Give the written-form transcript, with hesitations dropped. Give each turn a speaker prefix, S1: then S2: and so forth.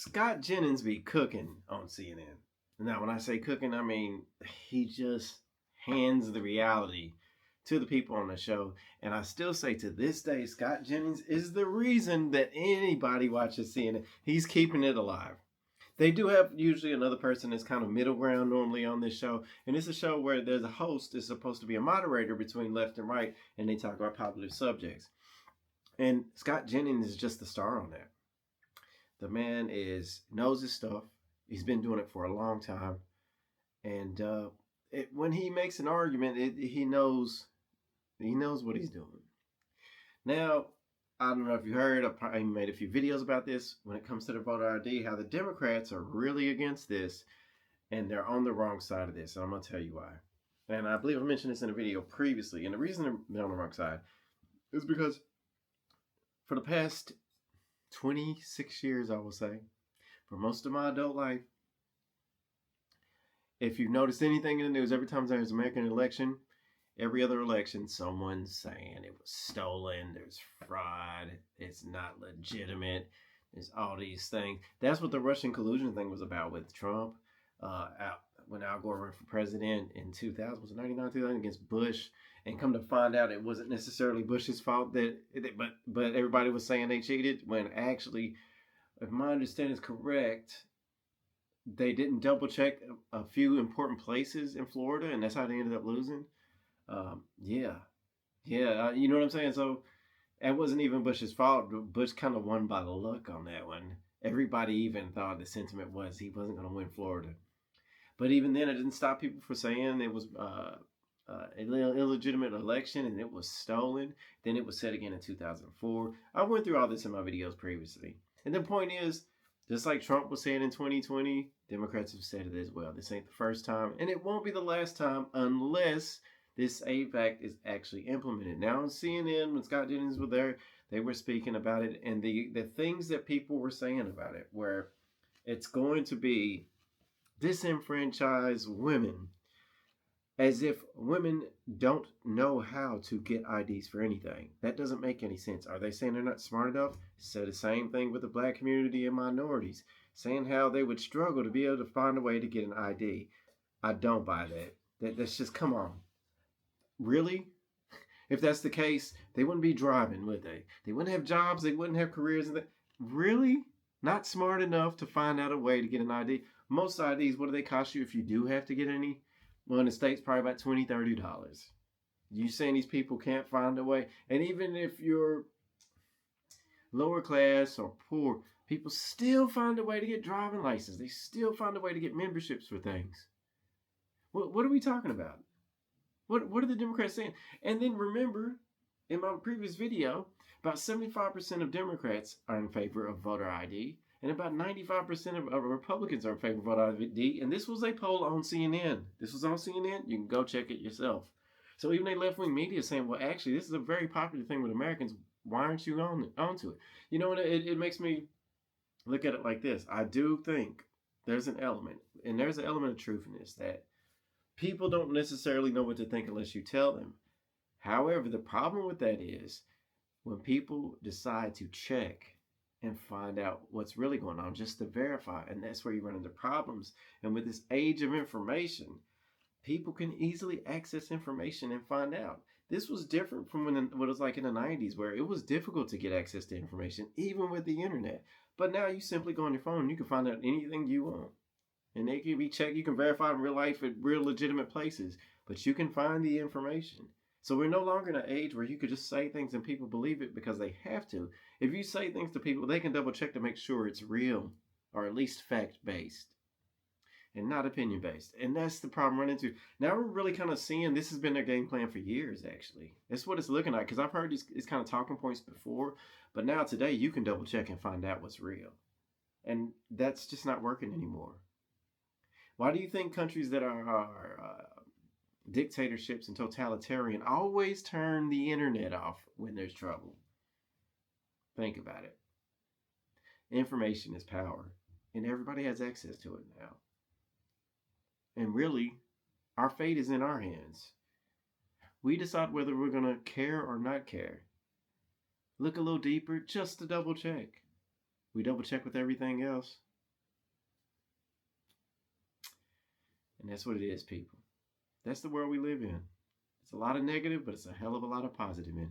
S1: Scott Jennings be cooking on CNN. Now, when I say cooking, I mean he just hands the reality to the people on the show. And I still say to this day, Scott Jennings is the reason that anybody watches CNN. He's keeping it alive. They do have usually another person that's kind of middle ground normally on this show. And it's a show where there's a host that's supposed to be a moderator between left and right, and they talk about popular subjects. And Scott Jennings is just the star on that. The man knows his stuff. He's been doing it for a long time, and when he makes an argument, he knows what he's doing. Now, I don't know if you heard. I probably made a few videos about this when it comes to the voter ID. How the Democrats are really against this, and they're on the wrong side of this. And I'm gonna tell you why. And I believe I mentioned this in a video previously. And the reason they're on the wrong side is because for the past 26 years, I will say, for most of my adult life, if you've noticed anything in the news, every time there's an American election, every other election, someone's saying it was stolen, there's fraud, it's not legitimate, there's all these things. That's what the Russian collusion thing was about with Trump. When Al Gore ran for president in 2000, was it 99, 2000, against Bush, and come to find out it wasn't necessarily Bush's fault but everybody was saying they cheated, when actually, if my understanding is correct, they didn't double check a few important places in Florida, and that's how they ended up losing. Yeah, you know what I'm saying. So it wasn't even Bush's fault. Bush kind of won by the luck on that one. Everybody even thought the sentiment was he wasn't going to win Florida, but even then, it didn't stop people from saying it was an illegitimate election and it was stolen. Then it was said again in 2004. I went through all this in my videos previously, and the point is, just like Trump was saying in 2020, Democrats have said it as well. This ain't the first time, and it won't be the last time unless this AID Act is actually implemented. Now on CNN, when Scott Jennings was there, they were speaking about it, and the things that people were saying about it, where it's going to be disenfranchise women, as if women don't know how to get IDs for anything. That doesn't make any sense. Are they saying they're not smart enough? So the same thing with the black community and minorities, saying how they would struggle to be able to find a way to get an ID. I don't buy that. That's just, come on. Really? If that's the case, they wouldn't be driving, would they? They wouldn't have jobs. They wouldn't have careers. Really? Not smart enough to find out a way to get an ID? Most IDs, what do they cost you if you do have to get any? Well, in the States, probably about $20, $30. You saying these people can't find a way? And even if you're lower class or poor, people still find a way to get driving licenses. They still find a way to get memberships for things. What are we talking about? What are the Democrats saying? And then remember, in my previous video, about 75% of Democrats are in favor of voter ID, and about 95% of Republicans are in favor of voter ID. And this was a poll on CNN. This was on CNN. You can go check it yourself. So even the left-wing media is saying, well, actually, this is a very popular thing with Americans. Why aren't you onto it? You know, it makes me look at it like this. I do think there's an element, and there's an element of truth in this, that people don't necessarily know what to think unless you tell them. However, the problem with that is when people decide to check and find out what's really going on just to verify, and that's where you run into problems. And with this age of information, people can easily access information and find out. This was different from what it was like in the 90s, where it was difficult to get access to information, even with the internet. But now you simply go on your phone and you can find out anything you want. And they can be checked. You can verify in real life at real legitimate places, but you can find the information. So we're no longer in an age where you could just say things and people believe it because they have to. If you say things to people, they can double check to make sure it's real, or at least fact-based and not opinion-based. And that's the problem we're running into. Now we're really kind of seeing this has been their game plan for years, actually. That's what it's looking like, because I've heard these kind of talking points before, but now today you can double check and find out what's real. And that's just not working anymore. Why do you think countries that are dictatorships and totalitarian always turn the internet off when there's trouble? Think about it. Information is power, and everybody has access to it now. And really, our fate is in our hands. We decide whether we're going to care or not care. Look a little deeper just to double check. We double check with everything else. And that's what it is, people. That's the world we live in. It's a lot of negative, but it's a hell of a lot of positive in it.